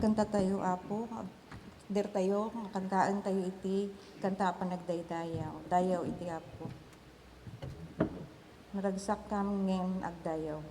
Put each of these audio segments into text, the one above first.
Magkanta tayo, Apo. Der tayo, kantaan tayo iti, kanta pa nagdaydayaw. Dayaw iti, Apo. Naragsak kami ngayon agdayaw.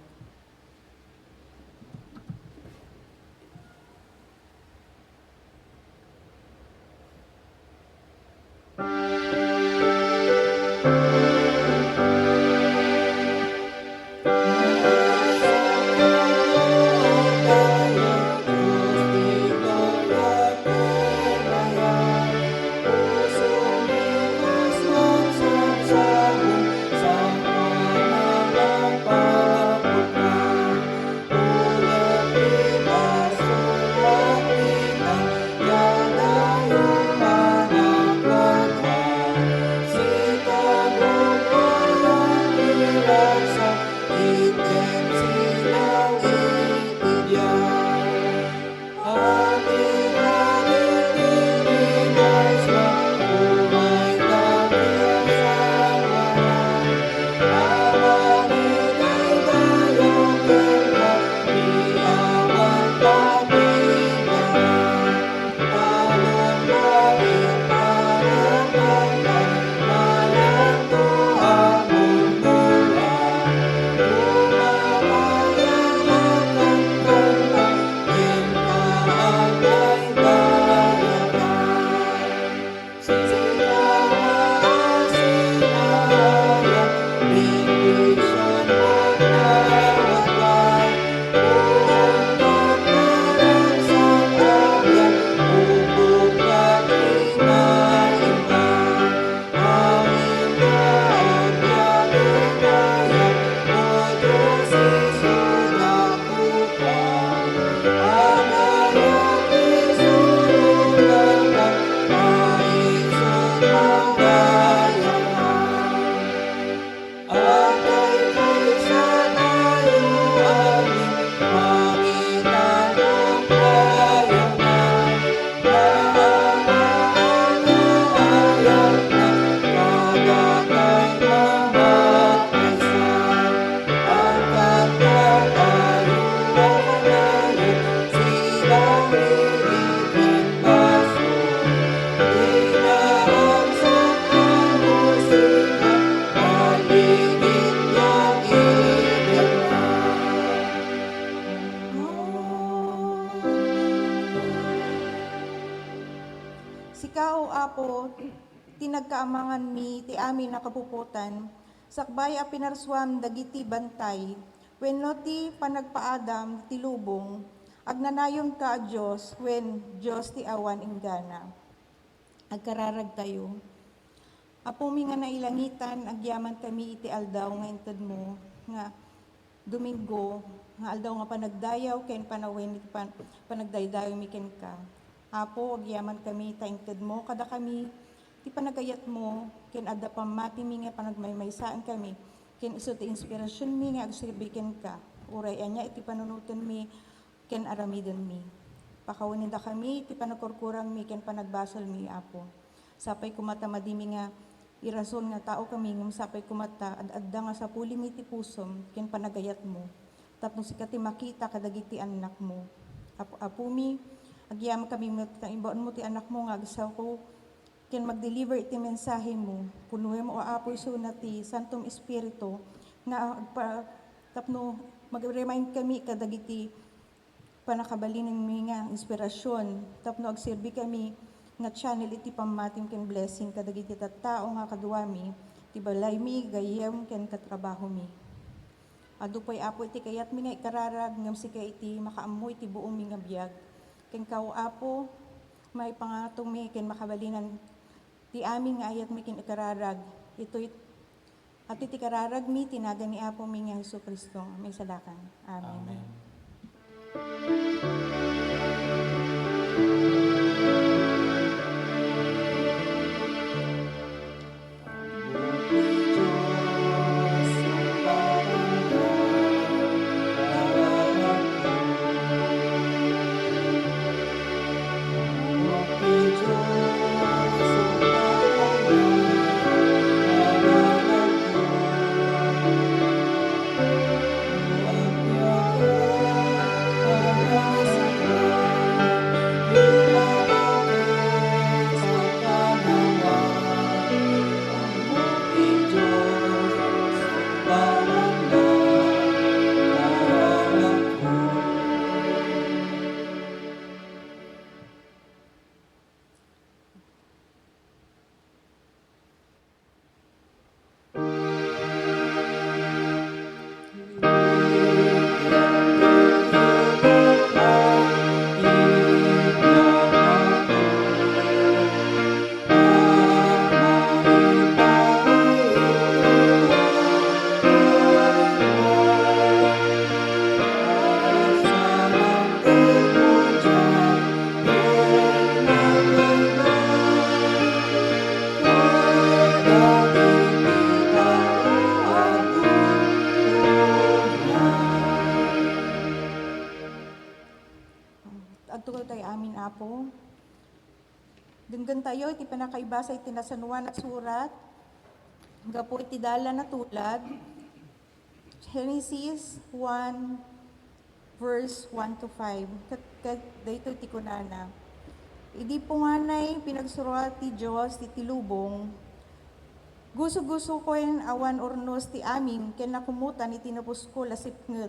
Sikaw, Apo, tinagkaamangan mi, ti amin nakapuputan, sakbay a pinarswam dagiti bantay, wenno ti panagpaadam ti lubong, agnanayon ka a Diyos, wen Diyos ti awan inggana. Agkararag tayo. Apo mi nga nailangitan, agyaman kami iti aldaw nga inted mo, nga Domingo, nga aldaw nga panagdayaw, ken panawen iti panagdaydayaw mi ken ka. Apo, agyaman kami, taingted mo, kada kami, ti panagayat mo, ken adda pamati mi nga panagmaymaysaan kami, ken iso ti inspirasyon mi nga agsirbiken ka, uray anya iti panunutan mi, ken aramiden mi. Pakawanin da kami, ti panagkurkurang mi, ken panagbasol mi, Apo. Sapay kumata madimi nga, irason nga tao kami, ngam sapay kumata, adda nga sa puli mi ti pusom, ken panagayat mo. Tapno sikati makita kadagiti anak mo. Apo mi, agyam kami kaimbaon mo ti anak mo nga agsaw ko ken mag-deliver iti mensahe mo punuem o Apo isu na ti Santom Espiritu nga tapno mag-remind kami kadagiti panakabalin mi nga inspirasyon tapno agserbi kami nga channel iti pammatim ken blessing kadagiti tattao nga kaduami ti balay mi gayem ken katrabaho mi. Adu pay Apo iti kayat mi nga ikararag ngem sika iti makaammo iti buong mi nga biag. Ken kao Apo, may pangatong mi, ken makabalinan, ti amin nga ayat mi ken ikararag, ito'y, at iti kararag mi, tinaga ni Apo mi nga Hesus Kristo, may salakan. Amen. kayo, iti panakaibasa iti nasanwan at surat. Gapo iti dala na tulad. Genesis 1, verse 1 to 5. Dito iti kunana. Idi po nga na'y pinagsurat ti Diyos ti tilubong. Gusto-gusto ko yung awan ornos ti amin, ken nakumutan iti napusko lasipnget.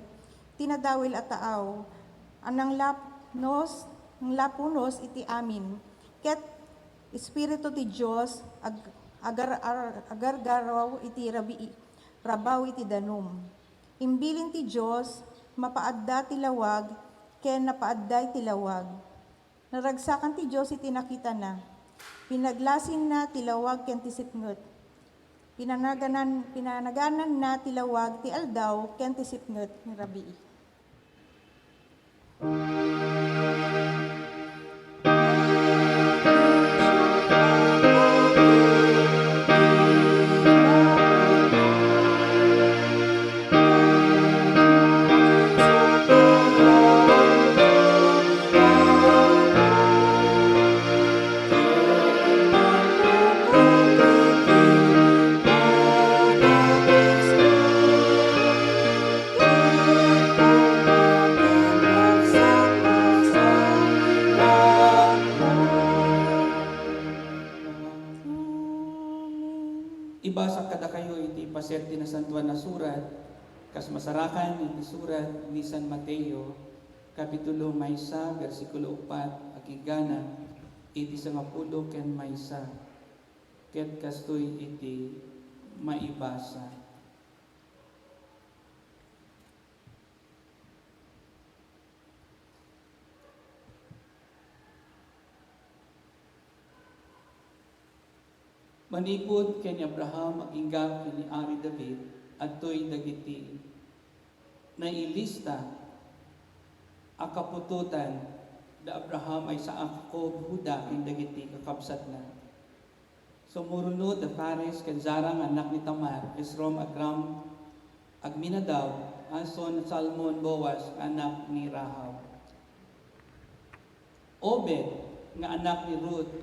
Tinadawil at taaw. Anang lapunos iti amin. Ket Espiritu ti Diyos agargaraw iti rabaw iti danum. Imbilin ti Diyos mapaadda ti lawag ken napaadda iti lawag. Naragsakan ti Diyos iti nakita na. Pinaglasin na ti lawag ken ti sipnget. Pinanaganan na ti lawag ti aldaw ken ti sipnget ni rabii. Ibasa kada kayo iti paset na santuan na surat, kas masarakan iti surat ni San Mateo, kapitulo maysa, versikulo 4, akigana, iti 10 ken maysa, ket kastoy iti maibasa. Manipod ken Abraham agingga ken ni Ari David adtoy dagiti nailista a kapututan da Abraham ay sa Jacob Huda ken dagiti kakabsat na. Sumurunod da Fares ken Zara nga anak ni Tamar, Esrom Agram Agminadaw, ason Salmon Boaz anak ni Rahab. Obed nga anak ni Ruth,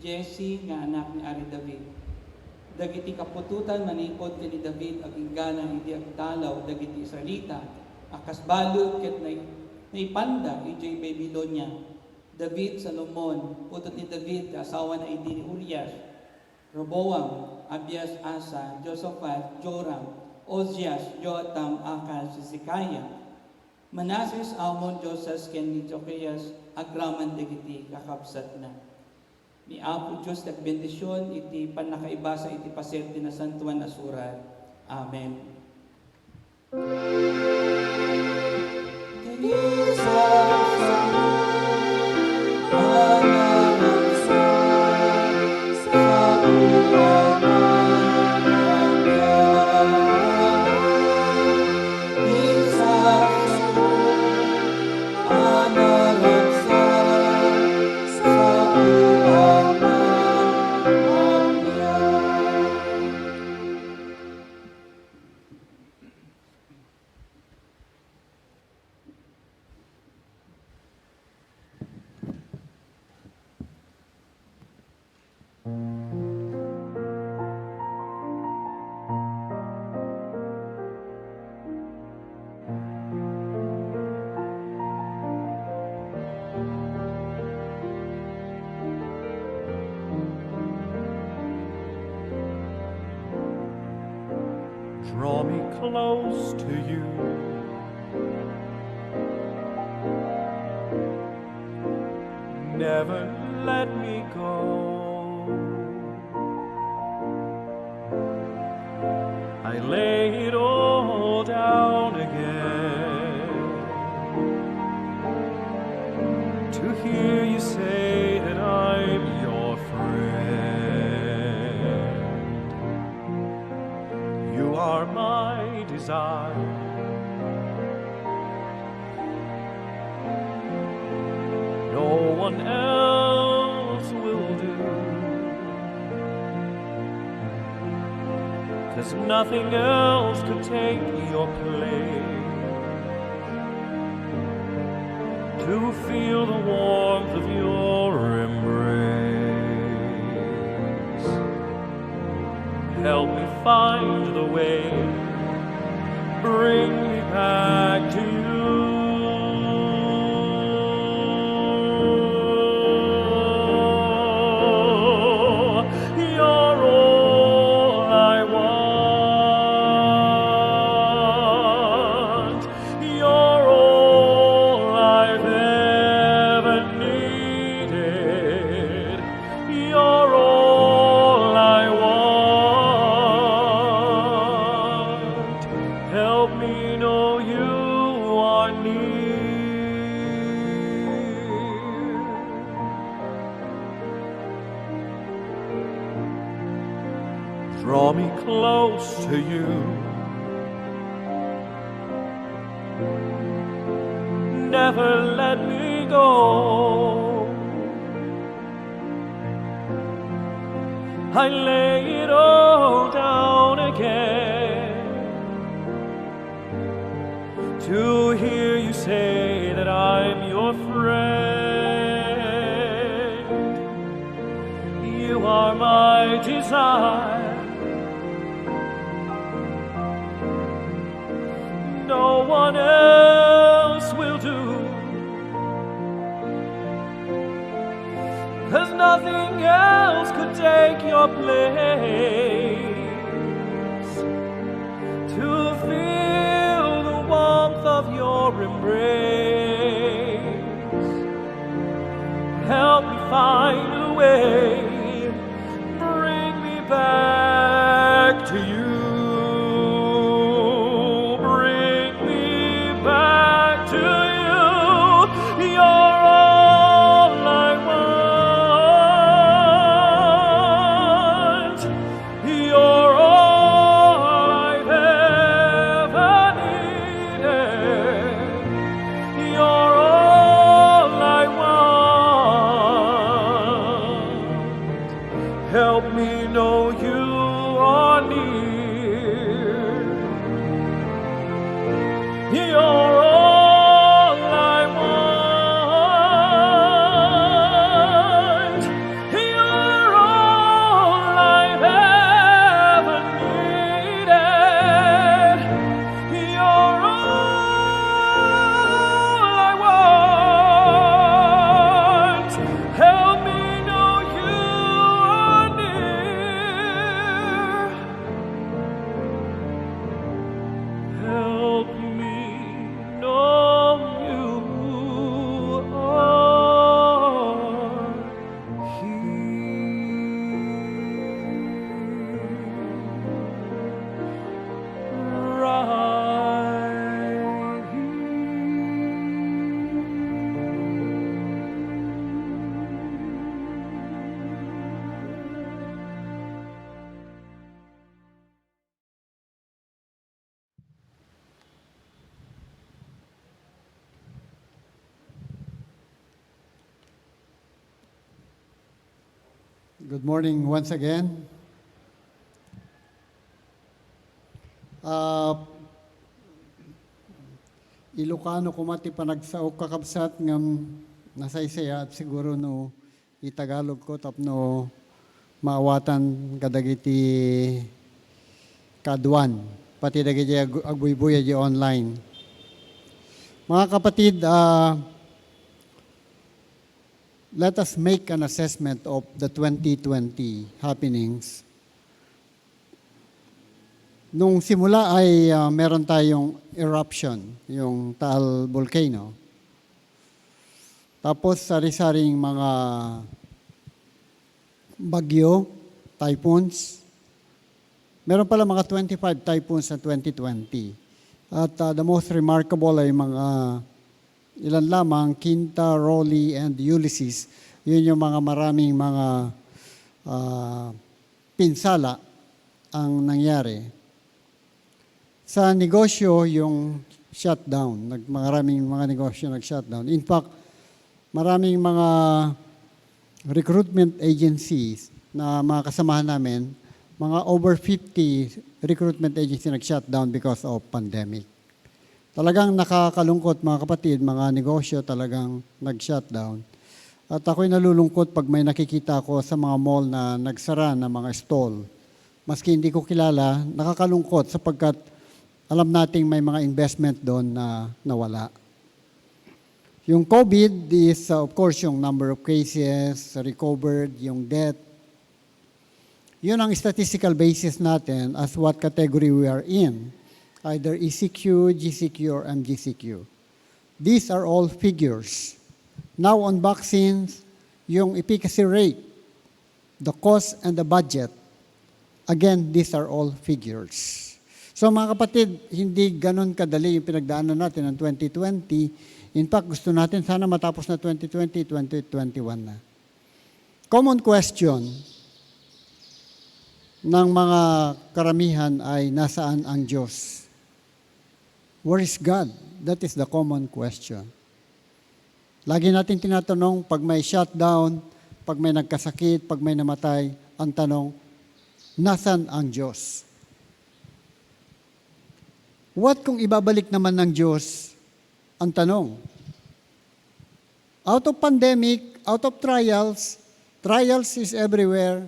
Jesse nga anak ni Ari David. Dagiti kapututan manipod ken ni David agingana iti agtalaw dagiti Israelita akas balud ket naipanda iti Babylonia. David Salomon, putot ni David asawa na iti ni Urias, Roboam, Abias, Asa, Josaphat, Joram, Ozias, Jotam, Akas, Hezekiah, Manases, Amon, Josas, ken ni Jokias agraman dagiti kakabsat na. Ni Apo Diyos nagbendisyon iti panakaibasa iti paset na santuan na surat. Amen. Draw me close to you. Never let me go. I lay it all down again to hear you say that I'm your friend. You are my desire. No one else will do, 'cause nothing else could take your place. To feel the warmth of your embrace. help me find the way, bring me back to you. You're all I want. You're all I've ever needed. You're all I want. Help me know you are near. Draw me close to you. Never let me go. I lay it all down again to hear you say that I'm your friend. You are my desire. No one else will do. 'Cause nothing else could take your place. To feel the warmth of your embrace. Help me find a way. Bring me back to you. Bring me back to you. You're all I want. You're all I've ever needed. You're all I want. Help me know you are near. You're all I want. You're all I've ever needed. You're all I want. Help me know you are near. Help me know you are here. Right Good morning once again. Ilocano kumati panagsaok kakabsat ngam nasaysaya at siguro no itagalog ko tapno maawatan kadagiti kaduan pati dagiti agbuybuya di online. Mga kapatid, let us make an assessment of the 2020 happenings. Nung simula ay meron tayong eruption, yung Taal Volcano. Tapos sari-saring mga bagyo, typhoons. Meron pala mga 25 typhoons sa 2020. At the most remarkable ay mga ilan lamang, Quinta, Rolly, and Ulysses. Yun yung mga maraming mga pinsala ang nangyari. Sa negosyo, yung shutdown. Maraming mga negosyo nag-shutdown. In fact, maraming mga recruitment agencies na mga kasamahan namin, mga over 50 recruitment agencies nag-shutdown because of pandemic. Talagang nakakalungkot mga kapatid, mga negosyo talagang nag-shutdown. At ako'y nalulungkot pag may nakikita ko sa mga mall na nagsara na mga stall Maski hindi ko kilala, nakakalungkot sapagkat alam nating may mga investment doon na nawala. Yung COVID is, of course, yung number of cases, recovered, yung death. Yun ang statistical basis natin as what category we are in. Either ECQ, GCQ, or MGCQ. These are all figures. Now on vaccines, yung efficacy rate, the cost and the budget, again, these are all figures. So mga kapatid, hindi ganun kadali yung pinagdaanan natin ng 2020. In fact, gusto natin sana matapos na 2020, 2021 na. Common question ng mga karamihan ay nasaan ang Diyos? Where is God? That is the common question. Lagi natin tinatanong pag may shutdown, pag may nagkasakit, pag may namatay, ang tanong, nasaan ang Diyos? What kung ibabalik naman ng Diyos ang tanong? Out of pandemic, out of trials, trials is everywhere.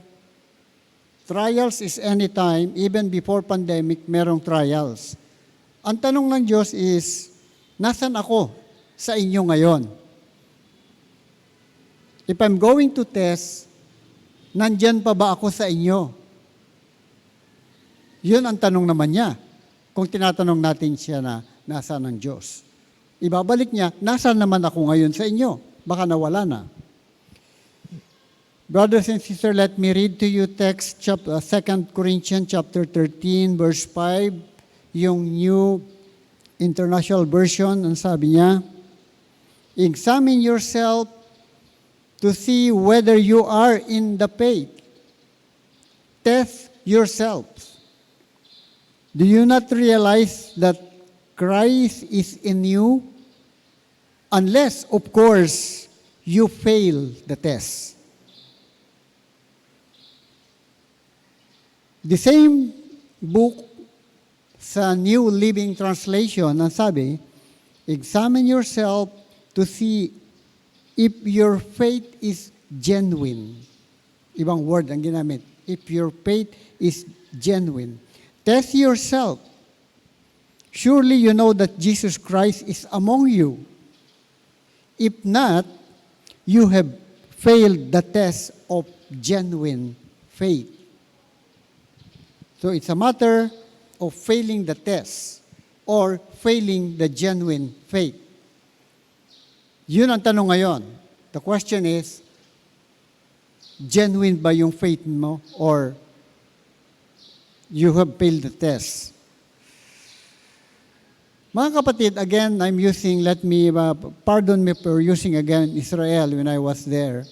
Trials is anytime, even before pandemic, merong trials. Ang tanong ng Diyos is, nasan ako sa inyo ngayon? If I'm going to test, nandyan pa ba ako sa inyo? Yun ang tanong naman niya. Kung tinatanong natin siya na, nasaan ang Diyos? Ibabalik niya, nasaan naman ako ngayon sa inyo? Baka nawala na. Brothers and sisters, let me read to you text 2 Corinthians chapter 13, verse 5, yung New International Version. Ang sabi niya, examine yourself to see whether you are in the faith. Test yourselves. Do you not realize that Christ is in you? Unless, of course, you fail the test. The same book sa New Living Translation, ang sabi, examine yourself to see if your faith is genuine. Ibang word ang ginamit. If your faith is genuine. Test yourself. Surely you know that Jesus Christ is among you. If not, you have failed the test of genuine faith. So it's a matter of failing the test or failing the genuine faith. Yun ang tanong ngayon. The question is, genuine ba yung faith mo or you have failed the test? Mga kapatid, again, I'm using, pardon me for using again Israel when I was there.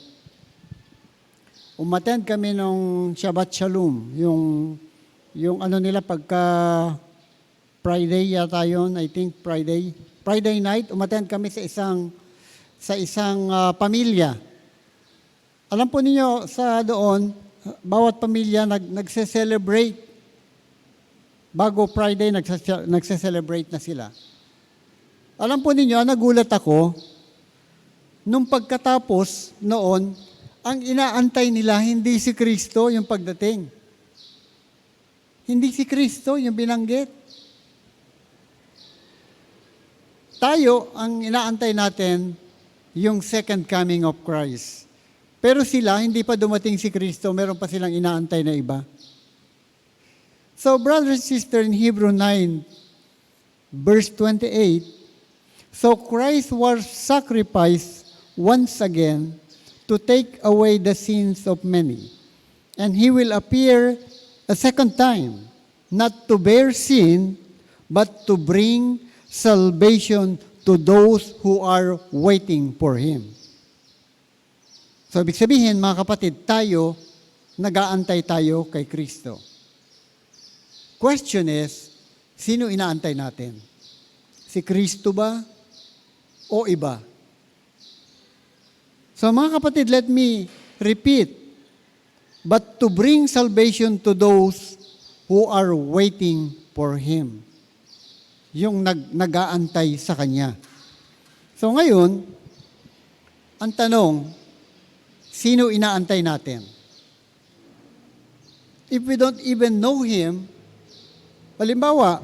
Umattend kami nung Shabbat Shalom, yung ano nila pagka Friday yata yun, I think Friday night, umattend kami sa isang pamilya. Alam po ninyo, sa doon, bawat pamilya nagse-celebrate. Bago Friday, nagse-celebrate na sila. Alam po ninyo, nagulat ako, nung pagkatapos noon, ang inaantay nila, hindi si Kristo yung pagdating. Hindi si Kristo yung binanggit. Tayo, ang inaantay natin, yung second coming of Christ. Pero sila, hindi pa dumating si Kristo, meron pa silang inaantay na iba. So, brothers and sisters, in Hebrew 9, verse 28, so Christ was sacrificed once again to take away the sins of many. And He will appear a second time, not to bear sin, but to bring salvation to those who are waiting for Him. So, ibig sabihin, mga kapatid, tayo, nag-aantay tayo kay Kristo. Question is, sino inaantay natin? Si Kristo ba o iba? So mga kapatid, let me repeat. But to bring salvation to those who are waiting for Him. Yung nag-aantay sa Kanya. So ngayon, ang tanong, sino inaantay natin? if we don't even know Him, halimbawa,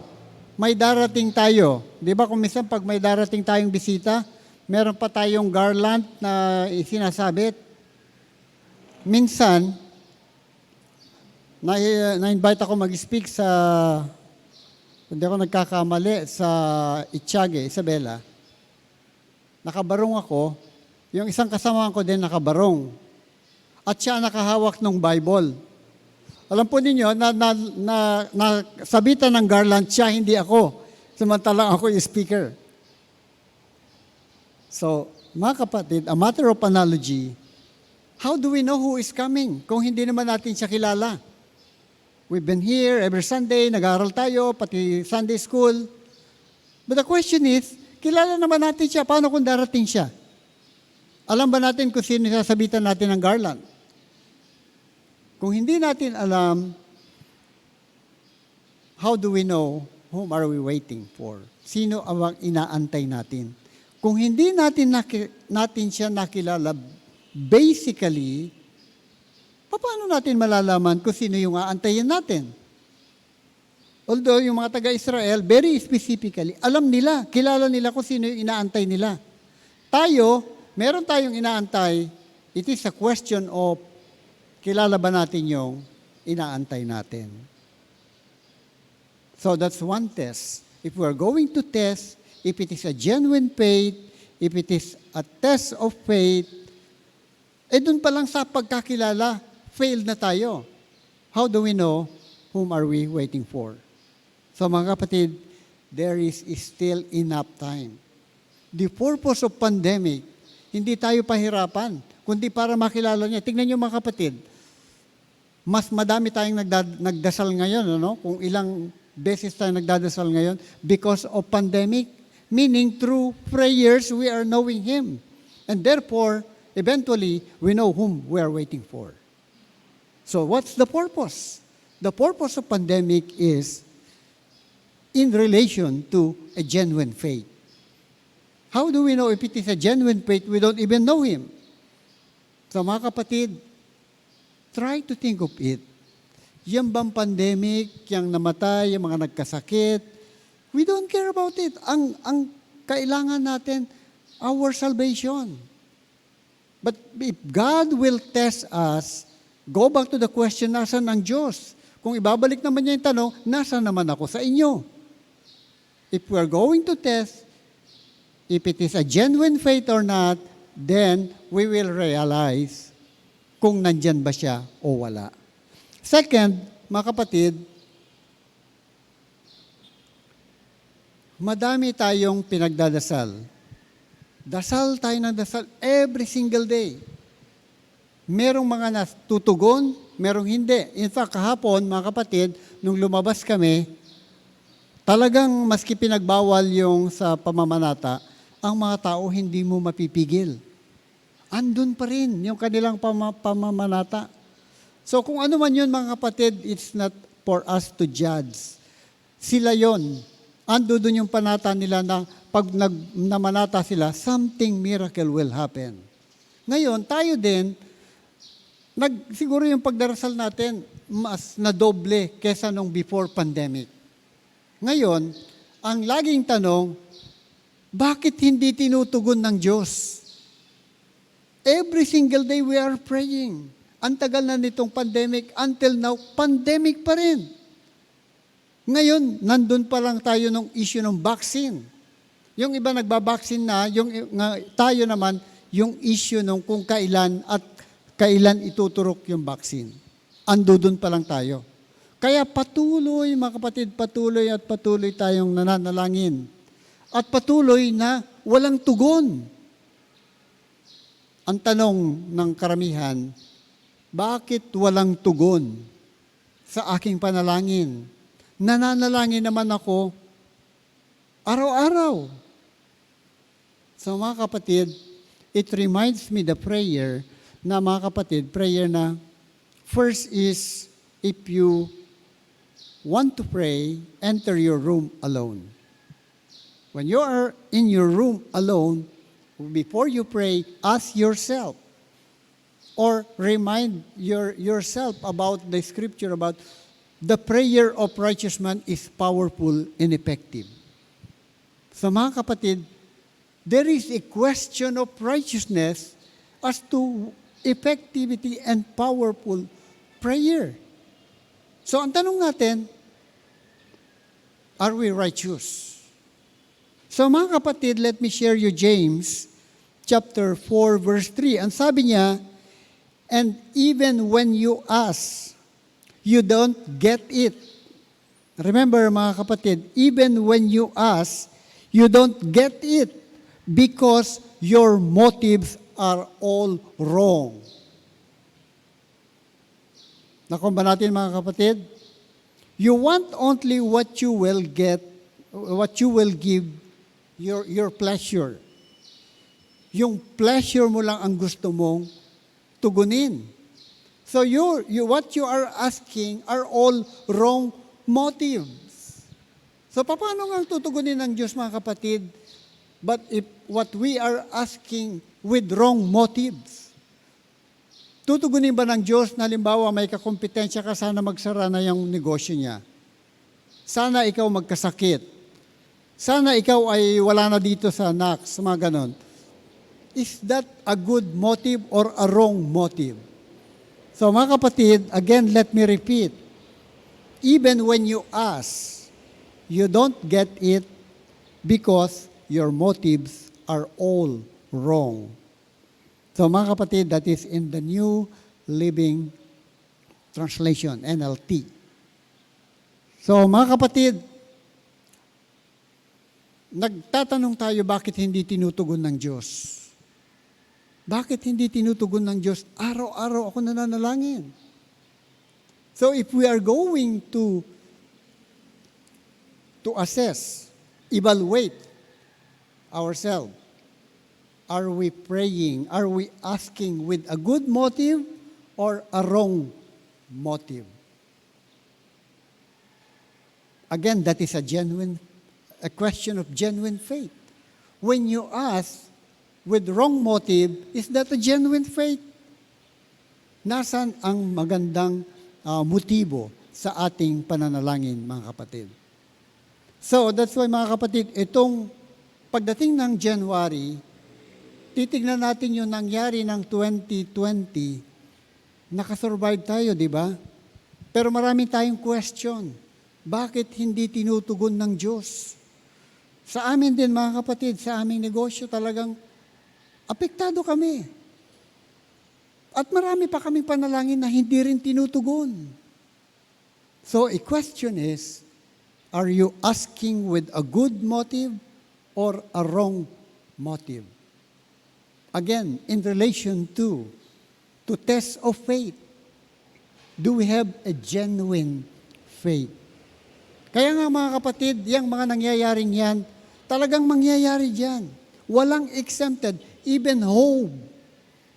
may darating tayo. Di ba kung minsan pag may darating tayong bisita, meron pa tayong garland na isinasabit. Minsan, na-invite ako mag-speak sa, hindi ako nagkakamali, sa Itiague, Isabela. Nakabarong ako. Yung isang kasama ko din nakabarong. At siya nakahawak ng Bible. Alam po ninyo, sabitan ng garland siya, hindi ako. Samantalang ako yung speaker. So, mga kapatid, a matter of analogy, how do we know who is coming kung hindi naman natin siya kilala? We've been here every Sunday, nag-aaral tayo, pati Sunday school. But the question is, kilala naman natin siya, paano kung darating siya? Alam ba natin kung sino sasabitan natin ng garland? Kung hindi natin alam, how do we know whom are we waiting for? Sino ang inaantay natin? Kung hindi natin siya nakilala, basically, paano natin malalaman kung sino yung aantayin natin? Although yung mga taga-Israel, very specifically, alam nila, kilala nila kung sino yung inaantay nila. Tayo, meron tayong inaantay, it is a question of kilala ba natin yung inaantay natin? So that's one test. If we are going to test, if it is a genuine faith, if it is a test of faith, dun pa lang sa pagkakilala, failed na tayo. How do we know whom are we waiting for? So mga kapatid, there is still enough time. The purpose of pandemic, hindi tayo pahirapan, kundi para makilala niya. Tingnan niyo mga kapatid, mas madami tayong nagdasal ngayon, ano? Kung ilang beses tayo nagdadasal ngayon because of pandemic, meaning through prayers we are knowing Him. And therefore, eventually, we know whom we are waiting for. So what's the purpose? The purpose of pandemic is in relation to a genuine faith. How do we know if it is a genuine faith? We don't even know Him. So mga kapatid, try to think of it. Yung bang pandemic, yung namatay, yung mga nagkasakit, we don't care about it. Ang kailangan natin, our salvation. But if God will test us, go back to the question, nasan ang Diyos? Kung ibabalik naman niya yung tanong, nasan naman ako sa inyo? If we are going to test, if it is a genuine faith or not, then we will realize kung nandyan ba siya o wala. Second, mga kapatid, madami tayong pinagdadasal. Dasal tayo ng dasal every single day. Merong mga natutugon, merong hindi. In fact, kahapon, mga kapatid, nung lumabas kami, talagang maski pinagbawal yung sa pamamanata, ang mga tao hindi mo mapipigil. Andun pa rin yung kanilang pamamanata. So kung ano man yun, mga kapatid, it's not for us to judge. Sila yon. Ando dun yung panata nila na pag namanata sila, something miracle will happen. Ngayon, tayo din, siguro yung pagdarasal natin, mas na doble kesa nung before pandemic. Ngayon, ang laging tanong, bakit hindi tinutugon ng Diyos? Every single day we are praying. Ang tagal na nitong pandemic, until now, pandemic pa rin. Ngayon, nandun pa lang tayo ng issue ng vaccine. Yung iba nagbabaksin na, tayo naman, yung issue ng kung kailan at kailan ituturok yung vaccine. Andun pa lang tayo. Kaya patuloy, mga kapatid, patuloy tayong nananalangin. At patuloy na walang tugon. Ang tanong ng karamihan, bakit walang tugon sa aking panalangin? Nananalangin naman ako araw-araw. So mga kapatid, it reminds me the prayer na mga kapatid, prayer na first is if you want to pray, enter your room alone. When you are in your room alone, before you pray, ask yourself, or remind yourself about the scripture about the prayer of righteous man is powerful and effective. So mga kapatid, there is a question of righteousness as to effectivity and powerful prayer. So ang tanong natin, are we righteous? So mga kapatid, let me share you James chapter 4 verse 3. Ang sabi niya, and even when you ask, you don't get it. Remember mga kapatid, even when you ask, you don't get it because your motives are all wrong. Nakumba natin mga kapatid? You want only what you will get, what you will give your pleasure. Yung pleasure mo lang ang gusto mong tugunin. So what you are asking are all wrong motives. So paano nga tutugunin ng Diyos mga kapatid? But if what we are asking with wrong motives, tutugunin ba ng Diyos na halimbawa may kakompetensya ka, sana magsara na yung negosyo niya? Sana ikaw magkasakit. Sana ikaw ay wala na dito sa Knox, mga ganon. Is that a good motive or a wrong motive? So mga kapatid, again, let me repeat. Even when you ask, you don't get it because your motives are all wrong. So mga kapatid, that is in the New Living Translation, NLT. So mga kapatid, nagtatanong tayo bakit hindi tinutugon ng Diyos. Bakit hindi tinutugon ng Diyos? Araw-araw ako nananalangin. So if we are going to assess, evaluate ourselves, are we praying, are we asking with a good motive or a wrong motive? Again, that is a question of genuine faith. When you ask with wrong motive, is that a genuine faith? Nasaan ang magandang motibo sa ating pananalangin, mga kapatid? So, that's why mga kapatid, itong pagdating ng January, titignan natin yung nangyari ng 2020, nakasurvive tayo, di ba? Pero marami tayong question. Bakit hindi tinutugon ng Diyos? Sa amin din, mga kapatid, sa aming negosyo talagang apektado kami. At marami pa kaming panalangin na hindi rin tinutugon. So, a question is, are you asking with a good motive or a wrong motive? Again, in relation to test of faith, do we have a genuine faith? Kaya nga mga kapatid, yung mga nangyayaring yan, talagang mangyayari dyan. Walang exempted. Even Job.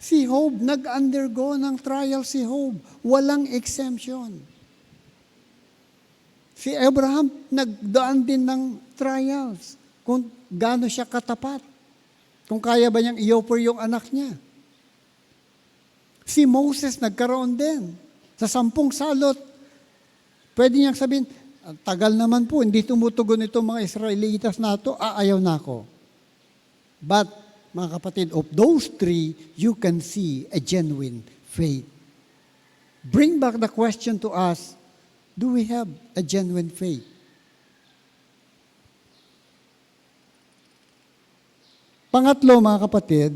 Si Job, nag-undergo ng trial si Job. Walang exemption. Si Abraham, nagdaan din ng trials. Kung gaano siya katapat. Kung kaya ba niyang i-offer yung anak niya. Si Moses, nagkaroon din. Sa 10 salot, pwede niyang sabihin, tagal naman po, hindi tumutugon itong mga Israelitas na ito, ayaw na ako. But, mga kapatid, of those 3, you can see a genuine faith. Bring back the question to us, do we have a genuine faith? Pangatlo, mga kapatid,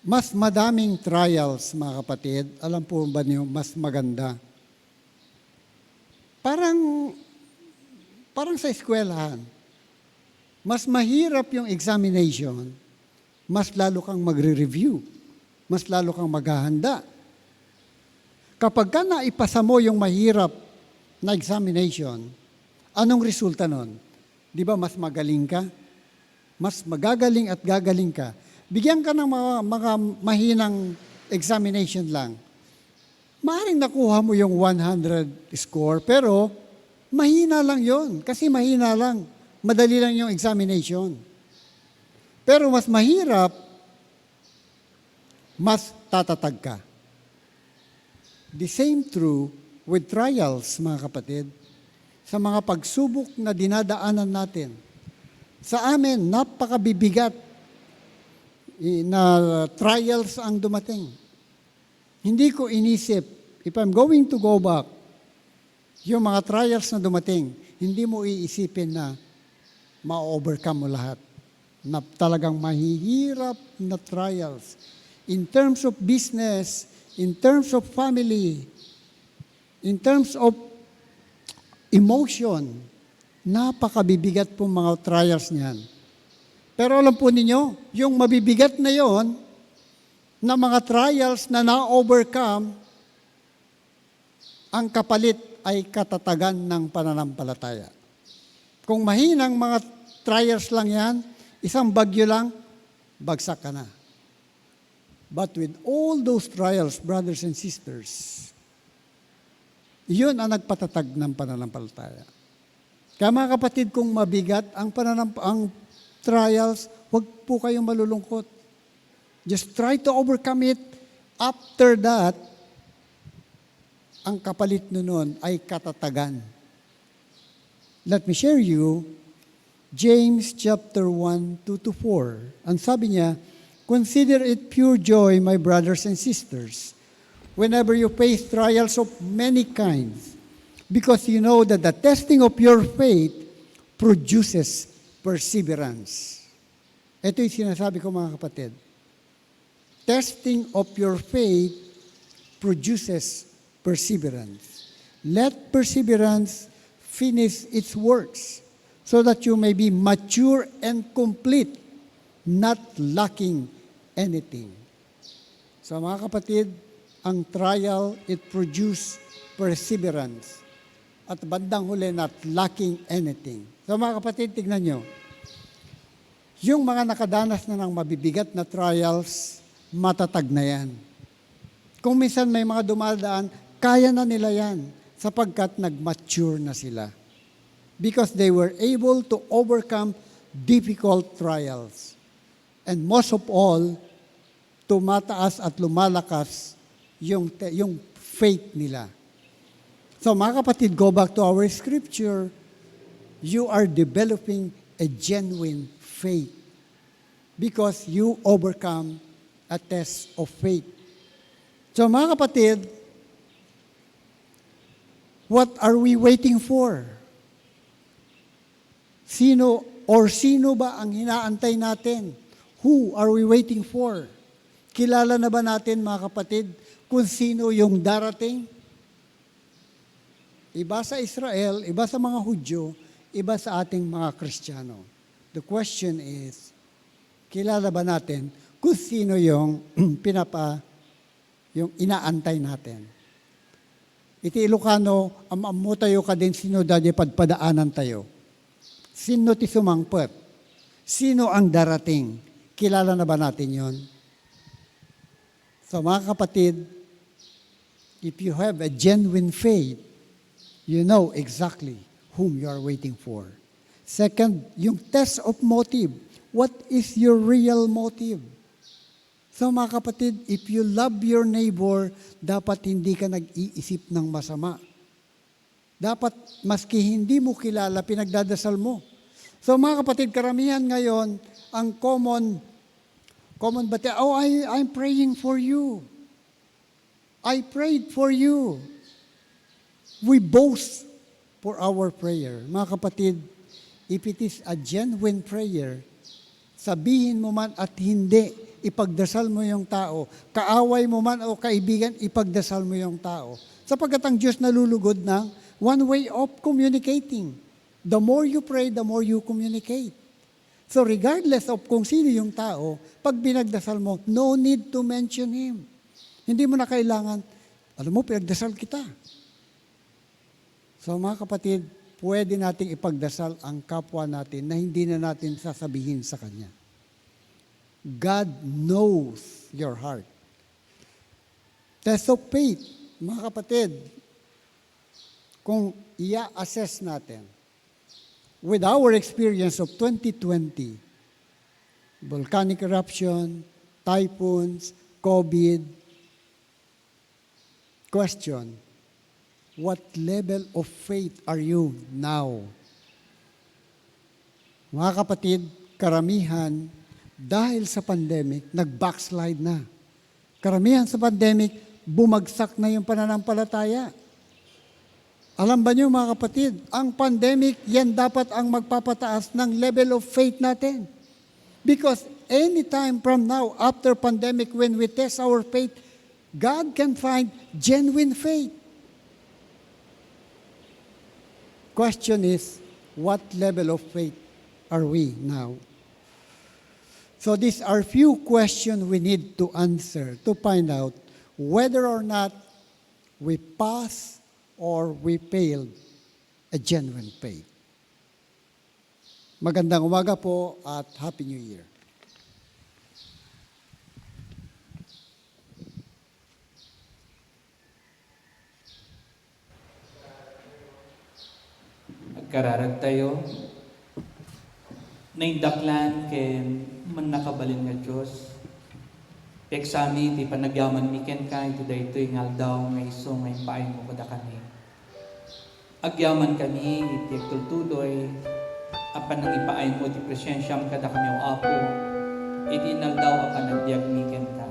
mas madaming trials, mga kapatid. Alam po ba niyo, mas maganda. Parang sa eskwelahan, mas mahirap yung examination, mas lalo kang magre-review, mas lalo kang maghahanda. Kapag ka naipasa mo yung mahirap na examination, anong resulta nun? Di ba mas magaling ka? Mas magagaling at gagaling ka. Bigyan ka ng mga mahinang examination lang. Maaaring nakuha mo yung 100 score, pero mahina lang yon kasi mahina lang. madali lang yung examination. Pero mas mahirap, mas tatatag ka. The same true with trials, mga kapatid. Sa mga pagsubok na dinadaanan natin. Sa amin, napakabibigat na trials ang dumating. Hindi ko inisip, if I'm going to go back, yung mga trials na dumating, hindi mo iisipin na ma-overcome mo lahat. Na talagang mahihirap na trials. In terms of business, in terms of family, in terms of emotion, napakabibigat po mga trials niyan. Pero alam po ninyo, yung mabibigat na yon, na mga trials na na-overcome, ang kapalit ay katatagan ng pananampalataya. Kung mahinang mga trials lang yan, isang bagyo lang, bagsak ka na. But with all those trials, brothers and sisters, yun ang nagpatatag ng pananampalataya. Kaya mga kapatid, kung mabigat ang trials, huwag po kayong malulungkot. Just try to overcome it. After that, ang kapalit nun ay katatagan. Let me share you James chapter 1, 2-4. Ang sabi niya, consider it pure joy, my brothers and sisters, whenever you face trials of many kinds, because you know that the testing of your faith produces perseverance. Ito yung sinasabi ko mga kapatid. Testing of your faith produces perseverance. Let perseverance finish its works, so that you may be mature and complete, not lacking anything. So mga kapatid, ang trial, it produce perseverance. At bandang huli, not lacking anything. So mga kapatid, tignan nyo. Yung mga nakadanas na ng mabibigat na trials, matatag na yan. Kung minsan may mga dumadaan, kaya na nila yan sapagkat nag-mature na sila. Because they were able to overcome difficult trials. And most of all, tumataas at lumalakas yung faith nila. So mga kapatid, go back to our scripture. You are developing a genuine faith because you overcome a test of faith. So mga kapatid, what are we waiting for? Sino ba ang hinaantay natin? Who are we waiting for? Kilala na ba natin mga kapatid kung sino yung darating? Iba sa Israel, iba sa mga Hudyo, iba sa ating mga Kristiyano. The question is, kilala ba natin kung sino yung yung inaantay natin? Iti ILOCANO, amamu tayo ka din sino dadya padpadaanan tayo. Sino ti sumangpet? Sino ang darating? Kilala na ba natin yon? So mga kapatid, if you have a genuine faith, you know exactly whom you are waiting for. Second, yung test of motive. What is your real motive? So mga kapatid, if you love your neighbor, dapat hindi ka nag-iisip ng masama. Dapat, maski hindi mo kilala, pinagdadasal mo. So mga kapatid, karamihan ngayon, ang common ba? I'm praying for you. I prayed for you. We boast for our prayer. Mga kapatid, if it is a genuine prayer, sabihin mo man at hindi, ipagdasal mo yung tao. Kaaway mo man o kaibigan, ipagdasal mo yung tao. Sapagkat ang Diyos nalulugod ng one way of communicating. The more you pray, the more you communicate. So regardless of kung sino yung tao, pag binagdasal mo, no need to mention him. Hindi mo na kailangan, alam mo, pinagdasal kita. So mga kapatid, pwede nating ipagdasal ang kapwa natin na hindi na natin sasabihin sa Kanya. God knows your heart. Test of faith, mga kapatid, kung i-assess natin, with our experience of 2020, volcanic eruption, typhoons, COVID, question, what level of faith are you now? Mga kapatid, karamihan dahil sa pandemic, nag-backslide na. Karamihan sa pandemic, bumagsak na yung pananampalataya. Alam ba niyo mga kapatid, ang pandemic, yan dapat ang magpapataas ng level of faith natin. Because anytime from now, after pandemic, when we test our faith, God can find genuine faith. Question is, what level of faith are we now? So these are few questions we need to answer to find out whether or not we pass or we failed a genuine faith. Magandang umaga po at Happy New Year. Agkararag tayo. Naindaklan ken man nakabalin nga Diyos. Peksami ti panagyaman mi ken ka iti daytoy nga aldaw nga iso nga ipaay mo kada kami. Agyaman kami iti agtultuloy apan nang ipaay mo ti presensyam kada kami o Apo. Iti inaldaw apan nagbiag mi ken ka.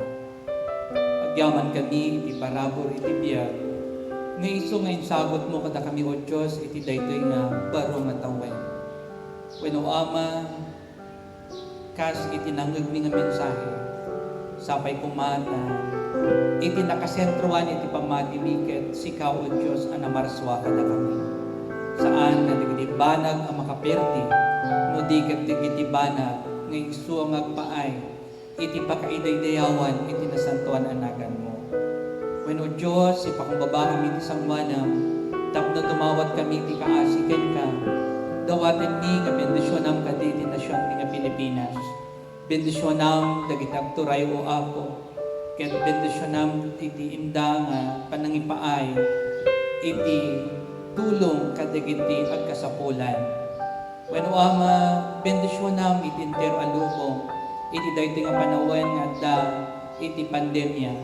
Agyaman kami iti parabor iti biag. Nga iso nga insagot mo kada kami o Diyos iti daytoy nga baro nga tawen. Wenno Ama, kas itinanggag mi nga mensahe, sapay kumana, iti nakasentroan iti pamadimiket, sikaw o Diyos ang namarswa kada kami. Saan na digiti banag ang makaperti, no digiti banag, nga iso ang agpaay, iti pakaidaydayawan, iti nasantuan anagan mo. Wenno Diyos, ipakumbaba kami iti sangmanam, tapno tumawat kami iti kaasiken ka, dawaten ni nga bendisyonam kaditi nasyon ni nga Pilipinas. Bendisyonam dagiti agturay o Apo. Ket bendisyonam iti inda nga panangipaay iti tulong kadagiti agkasapulan. Wenno Ama, bendisyonam iti entero a lubong iti daytoy nga panawen nga adda iti pandemya.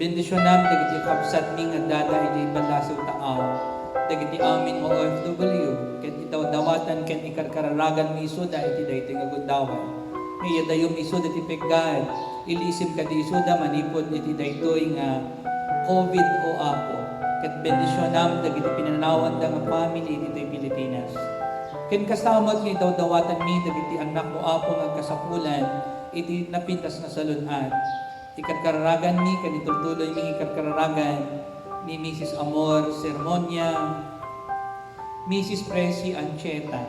Bendisyonam dagiti kapsat ni nga dada iti balasaw taaw. Dagiti amin mo OFW, ket itaw dawatan ken ikarkararagan mi isuda iti daytoy nga guddawan. Ngayon dayong isuda iti peggad, ilisim ka di isuda manipod iti daytoy nga COVID o Apo. Ket bendisyonam dagiti pinanawan da nga family iti Pilipinas. Ken kasamot nga itaw dawatan mi dagiti anak mo Apo nga kasapulan iti napintas nga salunat. Ikarkararagan mi ken itultuloy mi ikarkararagan ni Mrs. Amor Sermonia, Mrs. Presi Ancheta,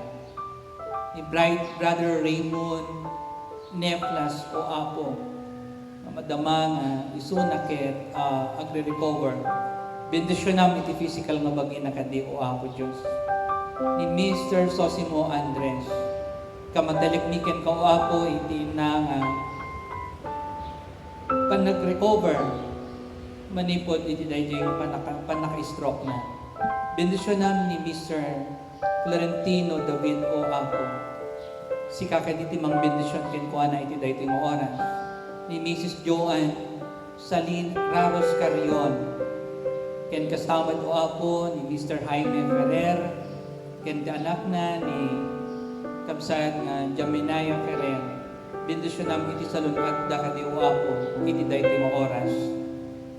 ni Brother Raymond Neflas o Apo, na madama nga isuna ket agre-recover. Bendisyonam iti physical nga bagi na kadi o Apo Diyos. Ni Mr. Sosimo Andres, kamadalik-miken ka o Apo iti na nga panag-recover manipod iti dayjay panaka-stroke na. Bendisyonam ni Mr. Florentino David o Apo. Si kakaditi mang bendisyon ken kuana iti daytoy nga oras. Ni Mrs. Joanne Salin Raros Carrion. Ken kasama o Apo ni Mr. Jaime Ferrer. Ken anak na ni kabsat nga Jaminaya Ferrer. Bendisyonam iti salunat da kadi o Apo iti daytoy nga oras.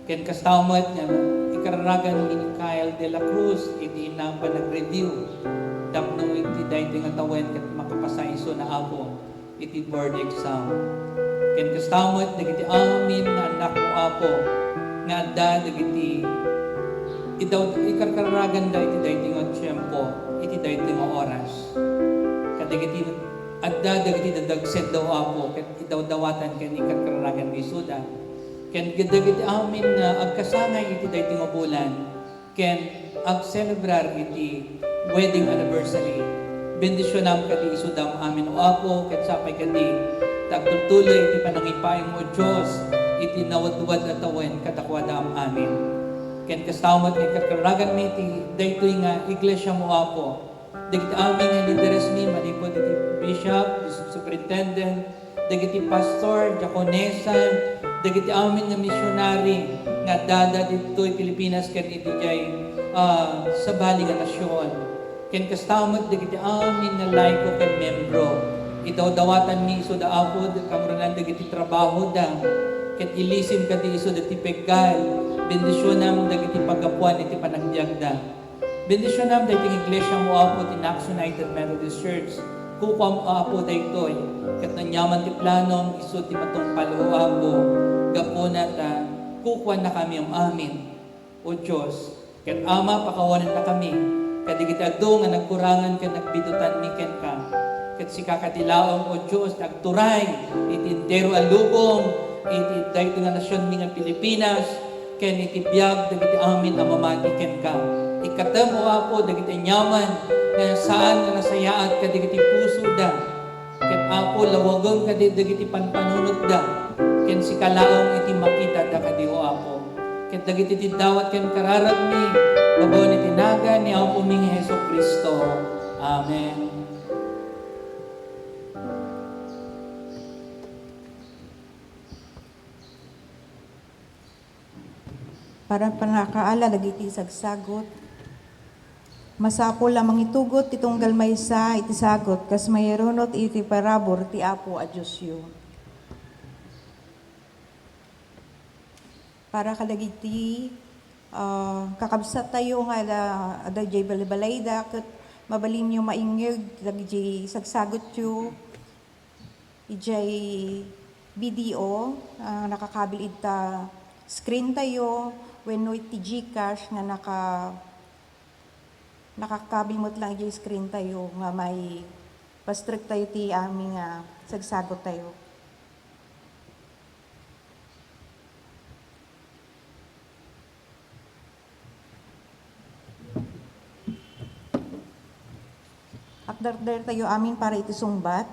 Ken kastamot nga ikararagan ni Kyle de la Cruz iti inang panag-review tapno iti daytoy nga tawen ket makapasaiso na Apo iti board exam. Ken kastamot dagiti amin nga anak mo Apo nga adda dagiti itaw ikararagan da iti daytoy nga tiyempo iti daytoy nga oras. Kadagiti adda dagiti dadagsed daw Apo ket itaw dawatan ken ikararagan mi suda. Ken gidagiti amin nga agkasangay iti daytoy nga bulan ken ag-celebrar iti wedding anniversary. Bendisyonam kadi isudam amin o Apo ket sapay kadi tagtultuloy iti panangipay mo Dios iti nawadwad at tawen kadakwadaam amin. Ken kastamot ni kakaragan mi iti daytoy nga iglesia mo Apo dagiti amin nga lideres mi, malipod iti bishop, superintendent, dagiti pastor, diakonesan, dagiti amin nga missionary nga dada dito'y Pilipinas ken iti jay sa bali nga nasyon. Ken kastamot dagiti amin nga laiko ken membro. Itaw dawatan mi iso da apod kamranan dagiti trabaho da. Ket ilisim kadi iso dagiti peggal. Bendisyonam dagiti pagapuan iti panagbiag da. Bendisyonam dagiti iglesia mo apo ti Knox United Methodist Church. Kukwam apo daytoy. Ket nanyaman ti planom iso ti matungpal o apo. Gapuna ta kukuan na kami ang amin, o Diyos. Ket Ama, pakawanan na kami. Kadigit ado nga nagkurangan ka, nagbidutan mi ken ka. Ket si kakatilaong, o Diyos, nagturay, iti entero alubong, iti dayto nga nasyon mi nga Pilipinas, ken iti biyag, dagiti amin ang mamati ken ka. Ikatem o apo, dagiti nyaman, nga saan nga nasayaat ka, dagiti puso da. Ket apo, lawagong ka, dagiti panpanunod da. Ken si kalaong iti makita da kadi o apo. Ket dagiti ti dawat ken kararag mi babaw ni tinaga ni apo ming Hesus Kristo. Amen. Para panakaala dagiti sagsagot. Masapol lamang itugot itong galmaysa iti sagot kas mayronot iti parabor ti apo a Diyosyo. Para kadagiti kakabsat tayo nga ada jay balibalayda ket mabalin nyo maingeg dagiti sagsagot yu ijay video nakakabil ita screen tayo wenno iti GCash nga nakakabilmot lang ijay screen tayo nga may pastrict tayo ti aming sagsagot tayo. Akdar tayo amin para iti sungbat.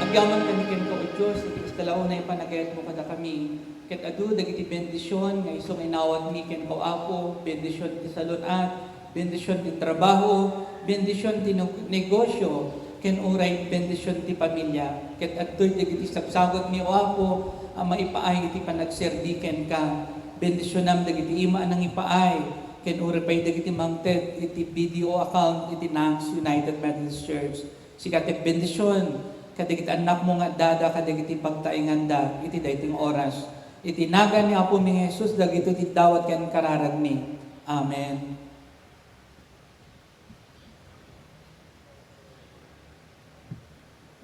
Agyaman kami ken ko, O Diyos, iti istalaw na ipanagayat mo kada kami. Ket adu dagiti bendisyon nga isong inawat mi ken ko apo, bendisyon ti salunat, bendisyon ti trabaho, bendisyon ti negosyo, ken uray bendisyon ti pamilya. Ket adtoy dagiti sabsagot mi o apo, maipaay iti panagserbi ken ka. Bendisyonam dagiti ima nang ipaay, ken uray pay dagiti mangted iti video account iti Knox United Methodist Church. Sikatep bendisyon kadigiti anak mo nga dada kadigiti pagtaingan da iti dayting oras. Iti naga ni Apo mi Jesus dagito ti dawat ken kararag mi. Amen.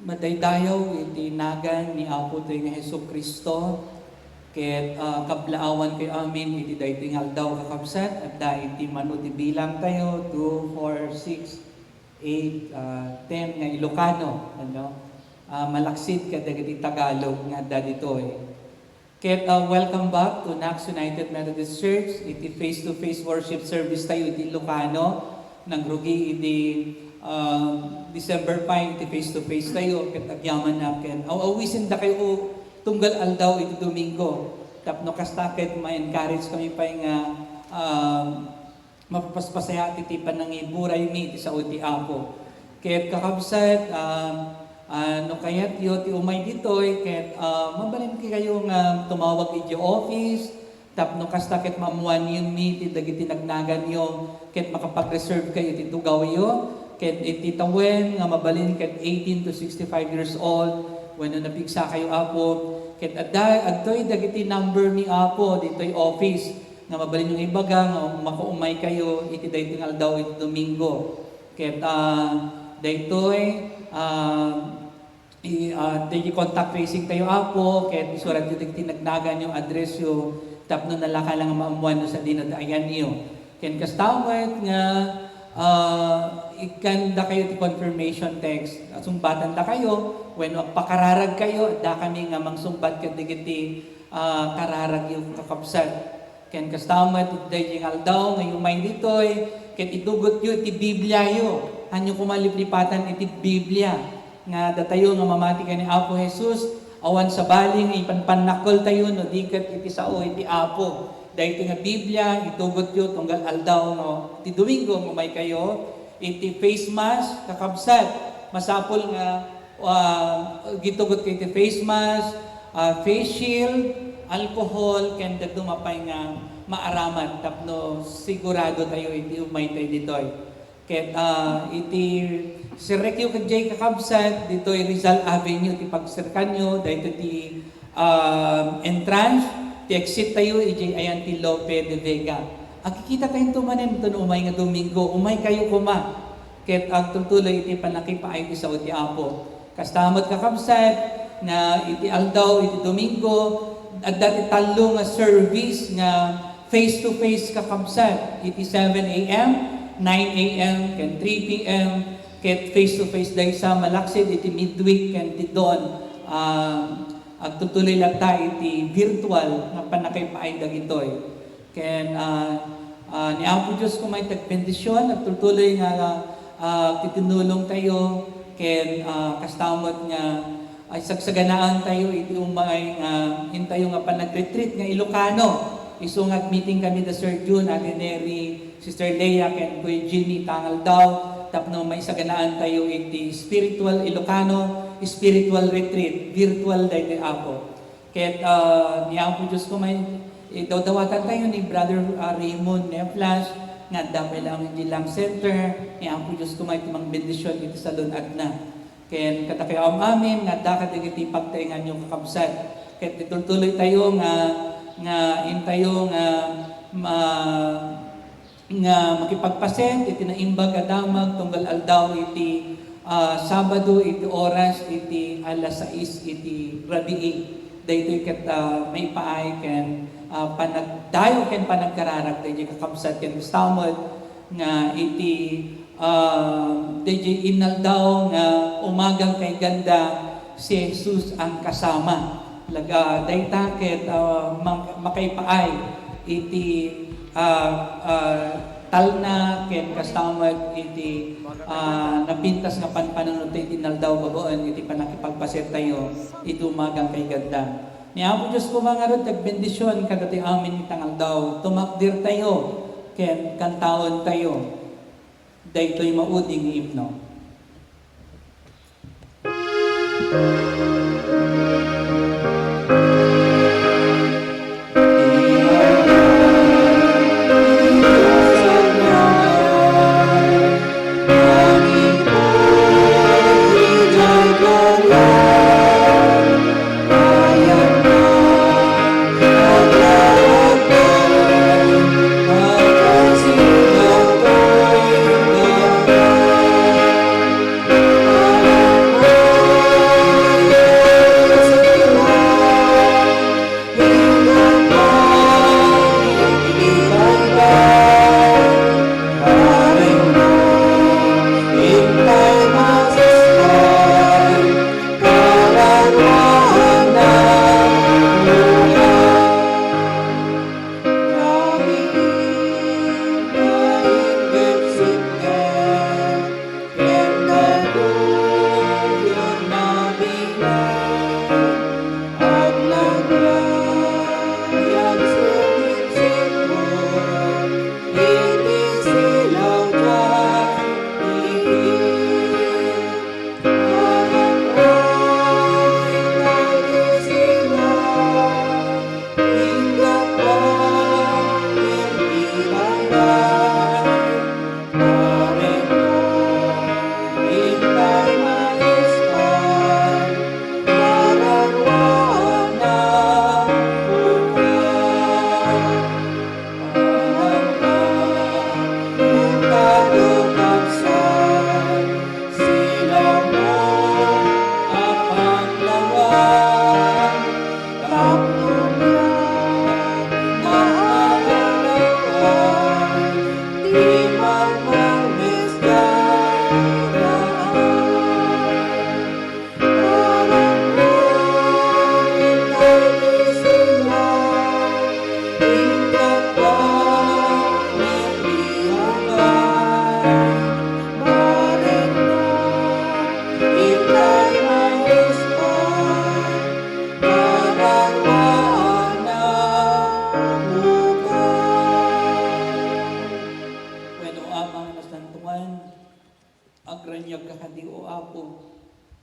Madaydayaw iti naga ni Apo tayo nga Hesus Kristo ket kablaawan kayo amin iti dayting aldaw kakabsat at da iti manu ti bilang tayo 2, 4, 6, 8, 10 nga ILOCANO ano. Malaksid ka dagiti Tagalog nga daditoy. Ket welcome back to Knox United Methodist Church. Iti face-to-face worship service tayo iti Ilocano. Nangrugi iti December 5 iti face-to-face tayo. Ket agyaman na ken awisin da kayo tunggal aldaw iti Domingo. Tapno kastakit ma-encourage kami pa nga mapapaspasaya iti panangiburay mi iti sa uti apo. Ket kakabsat no kayat yo ti umay ditoy ket mabalin kayo nga tumawag iti office tapno kasta ket mamuan yun mi ti dagiti nagnagan yo ket makapag-reserve kayo ti tugaw yo ket iti tawen nga mabalin ket 18 to 65 years old wenno napigsa kayo apo ket adtoy dagiti number mi apo ditoy office nga mabalin yung ibaga nga makaumay kayo iti dayting aldaw iti Domingo ket daytoy digi contact tracing tayo apo ket isurat yu dagiti nagnagan yung address yu tapno nalaka lang maamuan no sa dinadayan niyo ken kastawet nga ikanda kayo ti confirmation text. Sumbatan da kayo, when pakararag kayo, da kami nga mangsumbat ka digiti kararag yung kakapsat. Ken kastamat iti aldaw ngayong may ditoy, ket itugot yu iti Biblia yu. Hanyo kumaliplipatan iti Biblia. Nga datayo nga mamati ka ni Apo Jesus, awan sa baling ipanpanakol tayo no diket iti sao iti Apo. Dahil nga Biblia, itugot yu tunggal aldaw no. Iti Domingo umay kayo, iti face mask kakabsat. Masapol nga gitugot iti face mask, face shield, alcohol, ken dumapay nga maaraman tapno sigurado tayo iti umay tayo ditoy. Ket iti sirek yu kadjay kakabsat ditoy Rizal Avenue ti pagsirkan nyo dahil ti entrance ti exit tayo iti ayan ti Lope de Vega. Akikita tayo tumanen ito umay nga Domingo, umay kayo kuma. Ket ang tutuloy iti panakipaay ti sao ti Apo. Kastamot kakabsat na iti aldaw iti Domingo at dati talo nga service nga face to face kakabsat iti 7 a.m., 9 a.m., ken 3 p.m. ket face to face dahil sa malaksid iti midweek ken ti dawn at tutuloy lang tayo iti virtual na panakaipaay dagitoy. Ken ni Apo Diyos kung may tagbendisyon at tutuloy nga titinulong tayo ken kastamot nga ay sagsaganaan tayo iti umay nga hintayo nga panag-retreat nga Ilocano. Isungat meeting kami da Sir June, Ate Neri, Sister Leia, ken Kuya Jimmy tangal daw tapno may saganaan tayo iti spiritual Ilocano spiritual retreat, virtual dahil Apo. Ket ni Apo Diyos ko may dawdawatan tayo ni Brother Raymond Neflash nga dami lang hindi lang center ni Apo Diyos ko may tumang bendisyon iti sa lunad na. Ken katakayam amin nga dakat iti pagtaingan yung kakabsat. Ket itutuloy tayo nga intayo nga makipagpasent iti naimbag adamag tunggal aldaw iti Sabado iti oras iti alas 6 iti rabii. Daytoy ket may paay ken panagdayo ken panagkararag daytoy kakabsat ken stamod nga iti daytoy inaldaw nga umagang kay ganda si Jesus ang kasama. Laga dayta ket makaipaay iti talna ken kastamad iti napintas nga panpanunod iti naldaw bagoon iti panakipagpaset tayo iti umagang kay ganda. Ni Apo Diyos ko mga rod tagbendisyon kadati amin itang aldaw tumakdir tayo ken kantaon tayo daytoy mauding himno.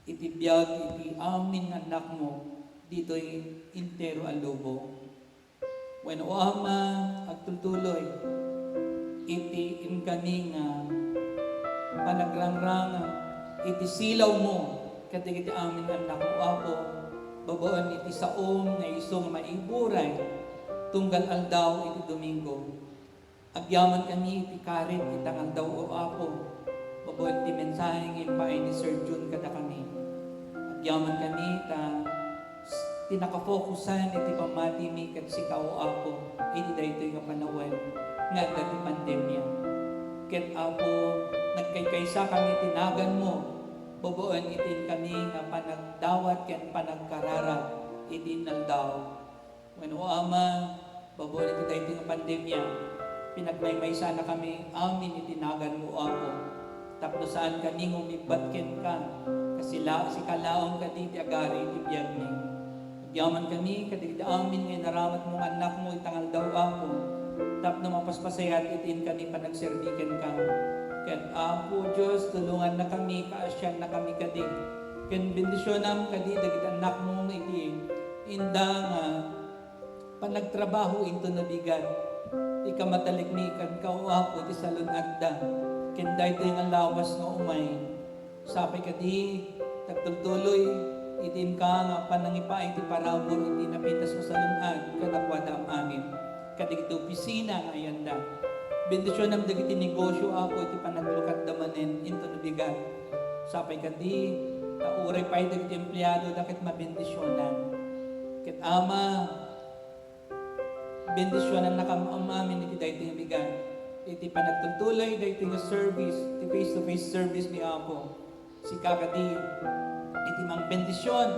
iti biyag iti amin nga anak mo, dito'y intero alobo. When o ama agtultuloy, iti inkani nga panagrangrang iti silaw mo, kadigiti amin nga anak mo, Apo, babaon iti saom na isong maiburay, tunggal aldaw iti Domingo. Agyaman kami iti karit itang aldaw o Apo, babaon iti mensaheng impay ni Sir June kada kami. Agyaman kami tinakafokusan iti pamati mi kat sikaw o Apo, iti daytoy nga panawen nga dati pandemya. Ket Apo, nagkaykaysa kami tinagan mo, babaon itin kami nga panagdawat ken panagkararag itin aldaw. When o Ama, babaon iti daytoy nga pandemya, pinagmaymaysa na kami, amin itinagan mo Apo. Tapno saan kami ngumibat ken ka, kasi si kalaong ka di agari iti biyag mi. Agyaman kami, kadigda amin ngay naramat mong anak mo itangal daw Apo. Tapno mapaspasayat itin kami panagserbiken ka. Ken Apo Diyos, tulungan na kami, kaasyan na kami kadi. Ken bendisyonam kadi dagit anak mo iti inda nga panagtrabaho into nabigat. Ikamatalik mi kan ka o Apo ti salon agda. Ken daytoy nga lawas nga umay. Sapay kadi tagtultuloy itin ka nga panangipa iti paramor iti napintas mo sa lunag kadakwada am amin. Kadigiti opisina nga ayanda. Bendisyon ang dagiti negosyo Apo iti panaglukat damanen into nabigat. Sapay kadi tauray pa dagiti empleyado dakit mabendisyonan. Ket Ama, bendisyonan na amin iti daytoy nga bigat. Iti panagtultuloy daytoy nga service, iti face-to-face service ni Apo. Si kakadi iti mang bendisyon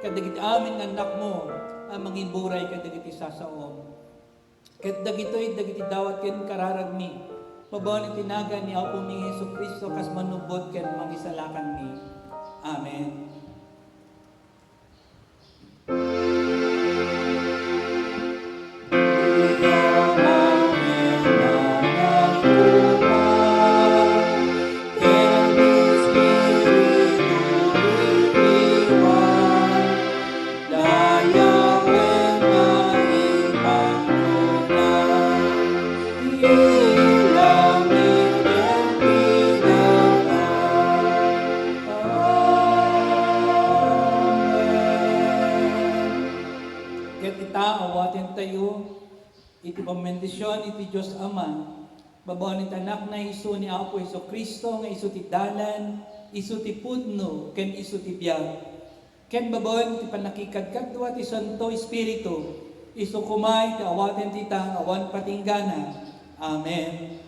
kadagiti amin nga anak mo ang mangiburay kadagiti sasaom. Ket dagitoy dagiti dawat ken kararag mi. Mabaon iti naga ni Apo mi Jesucristo kas manubot ken mangisalakan mi. Amen. Iti pamendisyon iti Diyos Ama, babaon iti anak na isu ni Apo Iso Kristo, nga isu ti dalan, isu ti pudno, ken isu ti biyag. Ken babaon iti panakikadkadwa ti Santo Espiritu, isu kumay ti awaten ti awan patinggana. Amen.